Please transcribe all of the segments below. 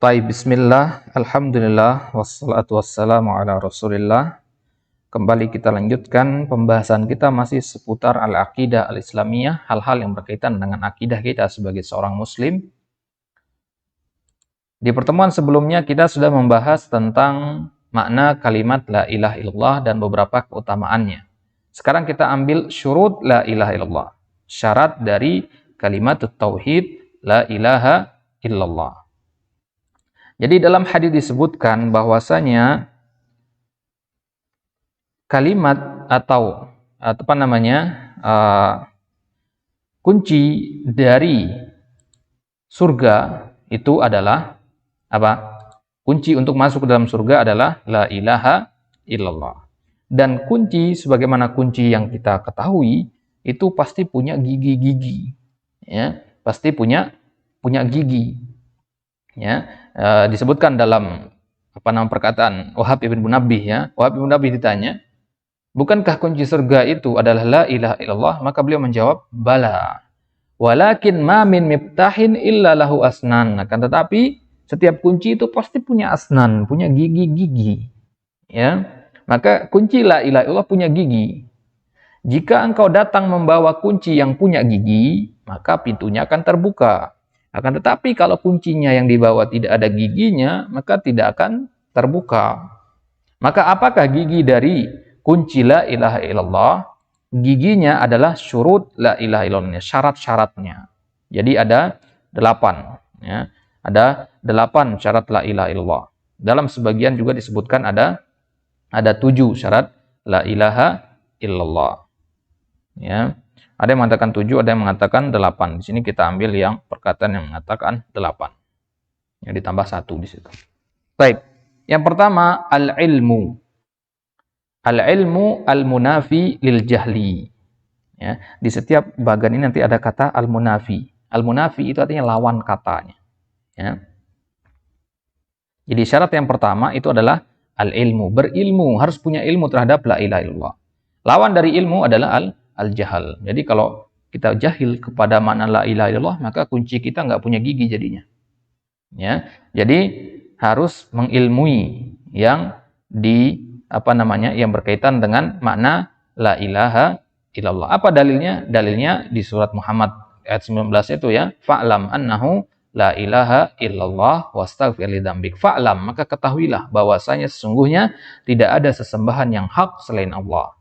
Baik, bismillah, alhamdulillah, wassalatu wassalamu ala rasulillah. Kembali kita lanjutkan pembahasan kita masih seputar al-aqidah al-islamiyah, hal-hal yang berkaitan dengan akidah kita sebagai seorang muslim. Di pertemuan sebelumnya kita sudah membahas tentang makna kalimat la ilaha illallah dan beberapa keutamaannya. Sekarang kita ambil syurut la ilaha illallah, syarat dari kalimat tauhid la ilaha illallah. Jadi dalam hadis disebutkan bahwasanya kalimat atau kunci dari surga itu adalah apa? Kunci untuk masuk ke dalam surga adalah la ilaha illallah. Dan kunci sebagaimana kunci yang kita ketahui itu pasti punya gigi-gigi, ya, pasti punya gigi. Ya, disebutkan dalam perkataan Wahab ibn Munabbih, ya. Wahab ibn Munabbih ditanya, bukankah kunci surga itu adalah la ilaha illallah? Maka beliau menjawab, bala. Walakin ma min miftahin illa lahu asnan. Akan tetapi setiap kunci itu pasti punya asnan, punya gigi-gigi. Ya. Maka kunci la ilaha illallah punya gigi. Jika engkau datang membawa kunci yang punya gigi, maka pintunya akan terbuka. Akan tetapi kalau kuncinya yang dibawa tidak ada giginya, maka tidak akan terbuka. Maka apakah gigi dari kunci la ilaha illallah? Giginya adalah syurut la ilaha illallah, syarat-syaratnya. Jadi ada 8. Ya. Ada 8 syarat la ilaha illallah. Dalam sebagian juga disebutkan ada 7 syarat la ilaha illallah. Ya. Ada yang mengatakan 7, ada yang mengatakan 8. Di sini kita ambil yang perkataan yang mengatakan 8. Yang ditambah 1 di situ. Baik. Yang pertama, al-ilmu. Al-ilmu al-munafi lil jahli. Ya, di setiap bagian ini nanti ada kata al-munafi. Al-munafi itu artinya lawan katanya. Ya. Jadi syarat yang pertama itu adalah al-ilmu. Berilmu, harus punya ilmu terhadap la ilaha illallah. Lawan dari ilmu adalah al-jahal. Jadi kalau kita jahil kepada makna la ilaha illallah, maka kunci kita nggak punya gigi jadinya. Ya, jadi harus mengilmui yang yang berkaitan dengan makna la ilaha illallah. Apa dalilnya? Dalilnya di surat Muhammad ayat 19 itu, ya. Fa'lam annahu la ilaha illallah wastaghfir lidzambik. Fa'lam, maka ketahuilah bahwasanya sesungguhnya tidak ada sesembahan yang hak selain Allah.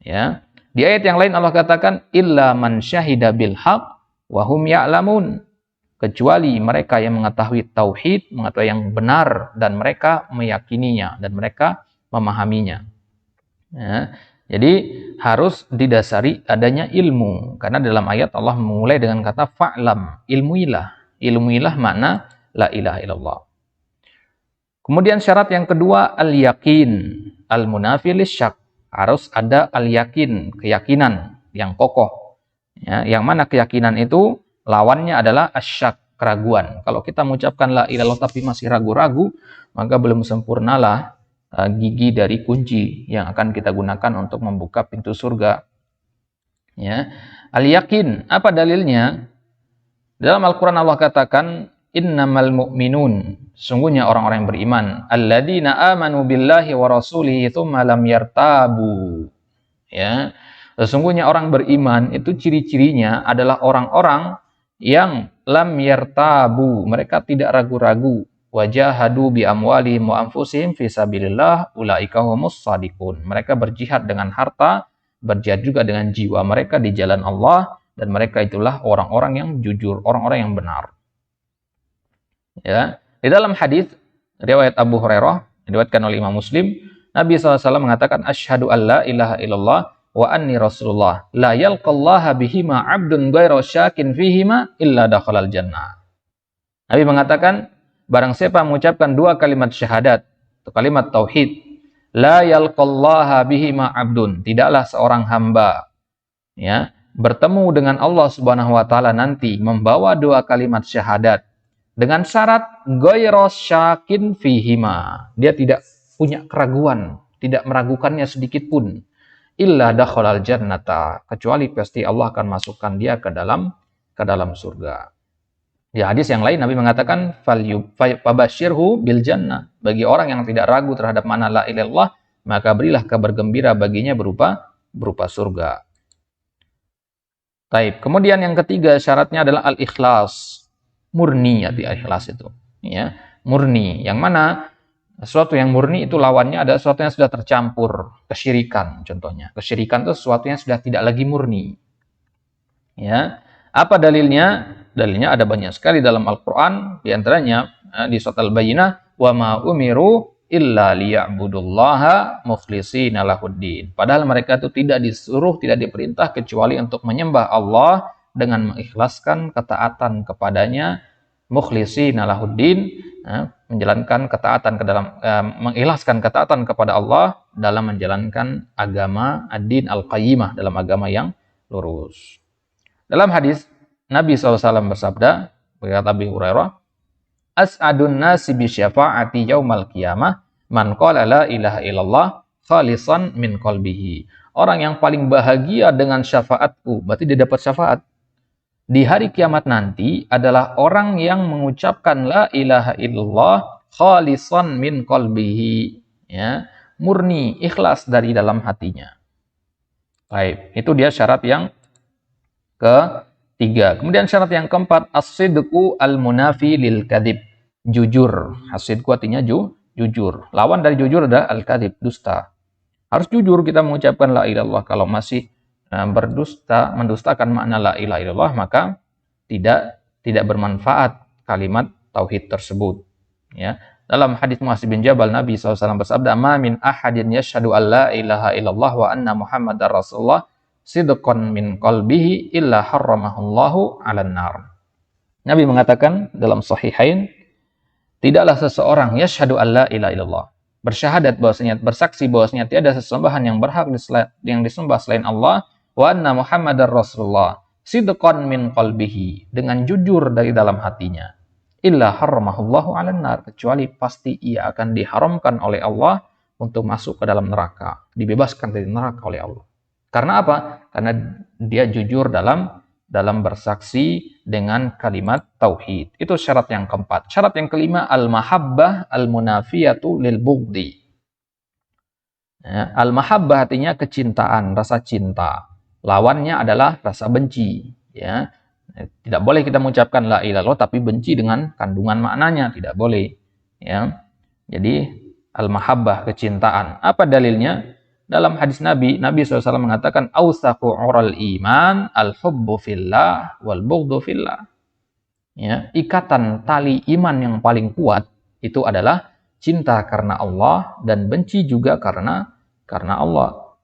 Ya. Di ayat yang lain Allah katakan illa man syahida bil haq wa hum ya'lamun, kecuali mereka yang mengetahui tauhid, mengetahui yang benar dan mereka meyakininya dan mereka memahaminya. Ya. Jadi harus didasari adanya ilmu, karena dalam ayat Allah memulai dengan kata fa'lam, ilmuilah makna la ilaha illallah. Kemudian syarat yang kedua al-yaqin al-munafi lisyak. Harus ada al-yakin, keyakinan yang kokoh. Ya, yang mana keyakinan itu lawannya adalah asyak, keraguan. Kalau kita mengucapkan la ilaha illallah tapi masih ragu-ragu, maka belum sempurnalah gigi dari kunci yang akan kita gunakan untuk membuka pintu surga. Ya. Al-yakin, apa dalilnya? Dalam Al-Quran Allah katakan innamal mu'minun, sungguhnya orang-orang yang beriman, alladzina amanu billahi wa rasulihi tsumma lam yartabu. Ya. Sesungguhnya orang beriman itu ciri-cirinya adalah orang-orang yang lam yartabu, mereka tidak ragu-ragu. Wajahadu bi amwalihim wa anfusihim fi sabilillah ulaika humus shadiqun. Mereka berjihad dengan harta, berjihad juga dengan jiwa mereka di jalan Allah, dan mereka itulah orang-orang yang jujur, orang-orang yang benar. Ya, di dalam hadis riwayat Abu Hurairah diriwayatkan oleh Imam Muslim, Nabi SAW mengatakan asyhadu alla ilaha illallah wa anni rasulullah la yalqallaha bihima 'abdun ghairu syakin fihima illa dakhalal jannah. Nabi mengatakan barang siapa mengucapkan 2 kalimat syahadat atau kalimat tauhid, la yalqallaha bihima 'abdun, tidaklah seorang hamba, ya, bertemu dengan Allah Subhanahu wa taala nanti membawa 2 kalimat syahadat dengan syarat ghairu syakin fihima, dia tidak punya keraguan, tidak meragukannya sedikit pun, illa dakhalal jannata, kecuali pasti Allah akan masukkan dia ke dalam surga. Di hadis yang lain Nabi mengatakan fabashirhu bil jannah. Bagi orang yang tidak ragu terhadap makna la ilaha illallah, maka berilah kabar gembira baginya berupa surga. Baik, kemudian yang ketiga syaratnya adalah al-ikhlas. Murni ya, ikhlas itu. Ya, murni. Yang mana sesuatu yang murni itu lawannya ada sesuatu yang sudah tercampur, kesyirikan contohnya. Kesyirikan itu sesuatu yang sudah tidak lagi murni. Ya. Apa dalilnya? Dalilnya ada banyak sekali dalam Al-Qur'an, di antaranya di surat Al-Bayyinah, "Wa ma umiru illa liya'budullaha mukhlishina lahuddin." Padahal mereka itu tidak disuruh, tidak diperintah kecuali untuk menyembah Allah dengan mengikhlaskan ketaatan kepadanya, mukhlishina lahuddin, menjalankan ketaatan ke dalam mengikhlaskan ketaatan kepada Allah dalam menjalankan agama ad-din al-qayyimah, dalam agama yang lurus. Dalam hadis Nabi SAW bersabda, berkata Abi Hurairah, "As'adun nasi bi syafa'ati yaumal qiyamah man qala la ilaha illallah khalisan min qalbihi." Orang yang paling bahagia dengan syafaatku, berarti dia dapat syafaat di hari kiamat nanti adalah orang yang mengucapkan la ilaha illallah khalisan min qalbihi, ya, murni, ikhlas dari dalam hatinya. Baik, itu dia syarat yang ketiga. Kemudian syarat yang keempat, as-sidqu al-munafi lil kadhib. Jujur. As-sidqu artinya jujur. Lawan dari jujur adalah al-kadhib, dusta. Harus jujur kita mengucapkan la ilaha illallah. Kalau masih mendustakan makna la ilaha illallah, maka tidak bermanfaat kalimat tauhid tersebut. Ya. Dalam hadis Mu'adz bin Jabal, Nabi SAW bersabda, "Ma min ahadin yashhadu an la ilaha illallah wa anna Muhammadar Rasulullah sidqan min qalbihi illa harramahullahu 'alan nar." Nabi mengatakan dalam Sahihain, tidaklah seseorang yashhadu an la ilaha illallah, bersyahadat bahwasanya, bersaksi bahwasanya tiada sesembahan yang berhak yang disembah selain Allah, wa anna Muhammadar Rasulullah, sidqan min qalbihi, dengan jujur dari dalam hatinya, illa harramahullahu 'alan nar, kecuali pasti ia akan diharamkan oleh Allah untuk masuk ke dalam neraka, dibebaskan dari neraka oleh Allah. Karena apa? Karena dia jujur dalam bersaksi dengan kalimat tauhid. Itu syarat yang keempat. Syarat yang kelima, al-mahabbah al-munafiyatu lil bughdi. Ya, al-mahabbah artinya kecintaan, rasa cinta. Lawannya adalah rasa benci. Ya, tidak boleh kita mengucapkan la ilaha illallah tapi benci dengan kandungan maknanya, tidak boleh. Ya, jadi al-mahabbah, kecintaan. Apa dalilnya? Dalam hadis Nabi SAW mengatakan, "Awsaqu 'ural iman al-hubbu fillah wal bughdhu fillah." Ya, ikatan tali iman yang paling kuat itu adalah cinta karena Allah dan benci juga karena Allah.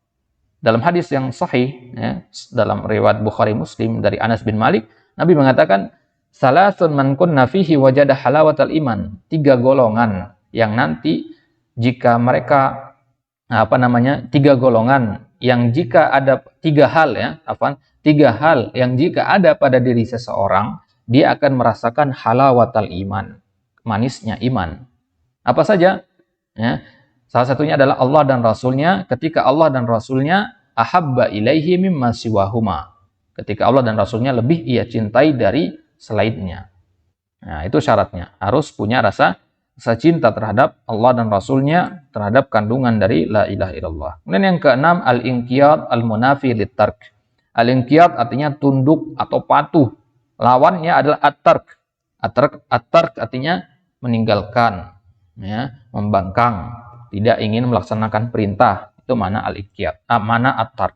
Dalam hadis yang sahih, ya, dalam riwayat Bukhari Muslim dari Anas bin Malik, Nabi mengatakan, "Salasun man kunna fihi wajada halawatal iman." 3 golongan yang nanti jika mereka 3 golongan yang jika ada 3 hal ya, 3 hal yang jika ada pada diri seseorang, dia akan merasakan halawatal iman, manisnya iman. Apa saja? Ya, salah satunya adalah Allah dan Rasulnya. Ketika Allah dan Rasulnya ahabba ilaihi mimma siwahuma, ketika Allah dan Rasulnya lebih ia cintai dari selainnya. Nah, itu syaratnya, harus punya rasa cinta terhadap Allah dan Rasulnya, terhadap kandungan dari la ilaha illallah. Kemudian yang keenam, al-inqiyad al-munafi lit-tark. Al-inqiyad artinya tunduk atau patuh. Lawannya adalah at-tark. At-tark artinya meninggalkan, ya, membangkang, tidak ingin melaksanakan perintah. Itu mana al-inqiyad, mana at-tark.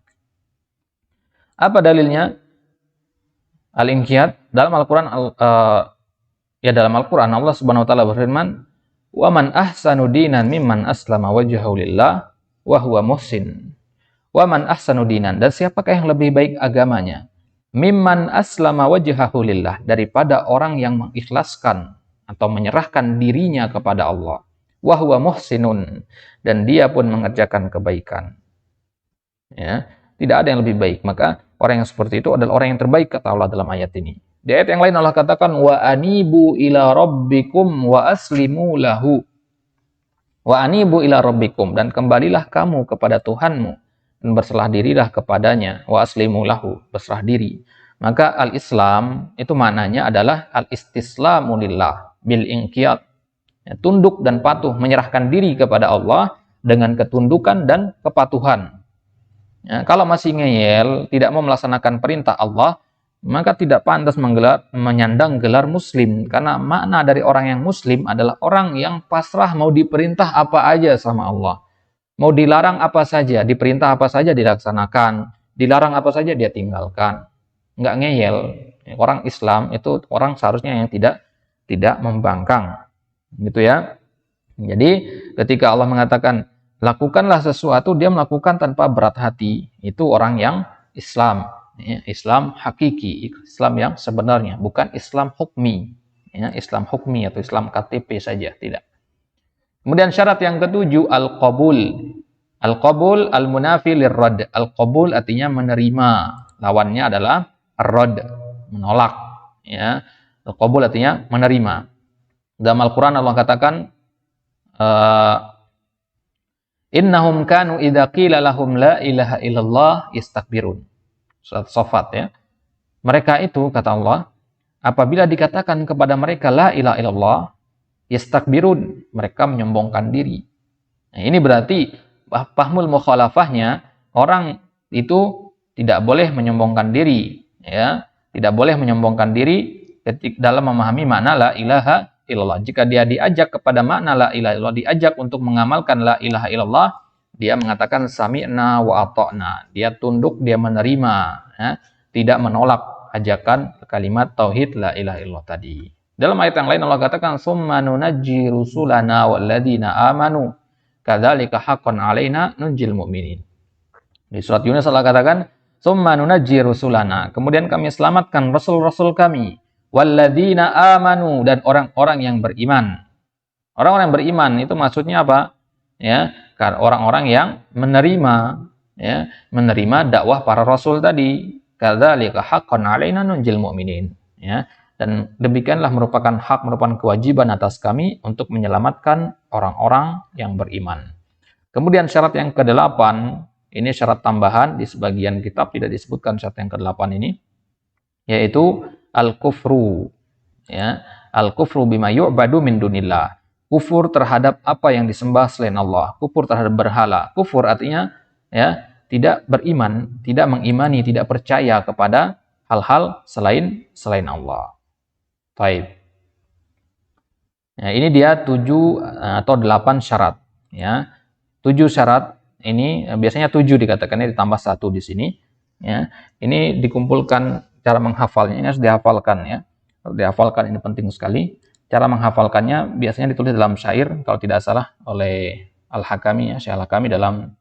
Apa dalilnya? Al-inqiyad dalam Al-Qur'an dalam Al-Qur'an Allah Subhanahu wa taala berfirman, "Wa man ahsanu dinan mimman aslama wajhahu lillah wa huwa muhsin." Wa man ahsanu dinan, dan siapakah yang lebih baik agamanya? Mimman aslama wajhahu lillah, daripada orang yang mengikhlaskan atau menyerahkan dirinya kepada Allah. Wa huwa muhsinun, dan dia pun mengerjakan kebaikan. Ya, tidak ada yang lebih baik. Maka orang yang seperti itu adalah orang yang terbaik, kata Allah dalam ayat ini. Di ayat yang lain Allah katakan, wa anibu ila rabbikum wa aslimu lahu. Wa anibu ila rabbikum, dan kembalilah kamu kepada Tuhanmu dan berserah dirilah kepadanya. Wa aslimu lahu, berserah diri. Maka al-Islam itu maknanya adalah al-istislamu lillah bil inqiyad. Ya, tunduk dan patuh, menyerahkan diri kepada Allah dengan ketundukan dan kepatuhan. Ya, kalau masih ngeyel, tidak mau melaksanakan perintah Allah, maka tidak pantas menyandang gelar muslim. Karena makna dari orang yang muslim adalah orang yang pasrah mau diperintah apa aja sama Allah. Mau dilarang apa saja, diperintah apa saja dilaksanakan, dilarang apa saja dia tinggalkan. Nggak ngeyel. Orang Islam itu orang seharusnya yang tidak membangkang. Gitu ya. Jadi ketika Allah mengatakan lakukanlah sesuatu, dia melakukan tanpa berat hati. Itu orang yang Islam, ya, Islam hakiki, Islam yang sebenarnya, bukan Islam hukmi, ya, Islam hukmi atau Islam KTP saja, tidak. Kemudian syarat yang ketujuh al-qabul. Al-qabul al-munafi lirrad. Al-qabul artinya menerima. Lawannya adalah ar-rad, menolak, ya. Al-qabul artinya menerima. Dalam Al-Qur'an Allah katakan innahum kanu idza qila lahum la ilaha illallah istakbirun. Surat Shafat ya. Mereka itu kata Allah, apabila dikatakan kepada mereka la ilaha illallah istakbirun, mereka menyombongkan diri. Nah, ini berarti fahmul mukhalafahnya orang itu tidak boleh menyombongkan diri, ya. Tidak boleh menyombongkan diri ketika dalam memahami makna la ilaha illallah. Jika dia diajak kepada makna la ilaha illallah, diajak untuk mengamalkan la ilaha illallah, dia mengatakan sami'na wa ata'na. Dia tunduk, dia menerima, ya, tidak menolak ajakan kalimat tauhid la ilaha illallah tadi. Dalam ayat yang lain Allah katakan summa nunajji rusulana walladzina amanu kadzalika haqqan 'alaina nunjil mu'minin. Di surat Yunus Allah katakan summa nunajji rusulana, kemudian kami selamatkan rasul-rasul kami, walladzina amanu, dan orang-orang yang beriman. Orang-orang yang beriman itu maksudnya apa? Ya, karena orang-orang yang menerima, ya, menerima dakwah para rasul tadi. Kadzalika haqqan 'alaina nunjil mu'minin, ya. Dan demikianlah merupakan hak, merupakan kewajiban atas kami untuk menyelamatkan orang-orang yang beriman. Kemudian syarat yang ke-8, ini syarat tambahan, di sebagian kitab tidak disebutkan syarat yang ke-8 ini, yaitu al-kufru, ya, al-kufru bima yu'badu min dunillah. Kufur terhadap apa yang disembah selain Allah, kufur terhadap berhala. Kufur artinya, ya, tidak beriman, tidak mengimani, tidak percaya kepada hal-hal selain Allah. Baik. Ya, ini dia 7 atau 8 syarat, ya. 7 syarat ini biasanya 7 dikatakannya, ditambah 1 di sini, ya. Ini dikumpulkan, cara menghafalnya ini harus dihafalkan, ya. Harus dihafalkan, ini penting sekali. Cara menghafalkannya biasanya ditulis dalam syair kalau tidak salah oleh Al-Hakami, ya, Syekh Al-Hakami dalam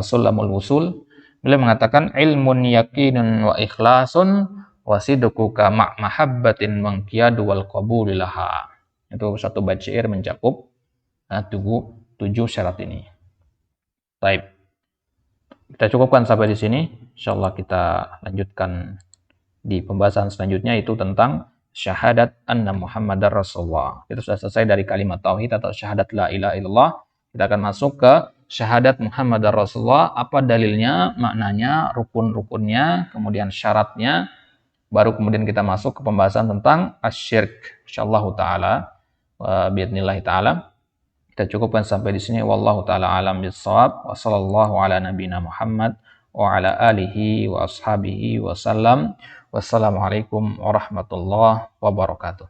Sulamul Wusul. Beliau mengatakan ilmun yakinun wa ikhlasun wasidquka ma' mahabbatin mangkiyadu wal qabuli laha. Itu satu bait syair mencakup 7 syarat ini. Baik. Kita cukupkan sampai di sini. Insyaallah kita lanjutkan di pembahasan selanjutnya, itu tentang syahadat anna Muhammadar Rasulullah. Itu sudah selesai dari kalimat tauhid atau syahadat la ilaha illallah. Kita akan masuk ke syahadat Muhammadar Rasulullah. Apa dalilnya, maknanya, rukun-rukunnya, kemudian syaratnya. Baru kemudian kita masuk ke pembahasan tentang asyirk. Insyaallah taala wa biidznillah taala. Kita cukupkan sampai di sini. Wallahu taala alam bissawab. Wa sallallahu ala nabiyina Muhammad wa ala alihi wa ashabihi wa sallam. Wassalamualaikum warahmatullahi wabarakatuh.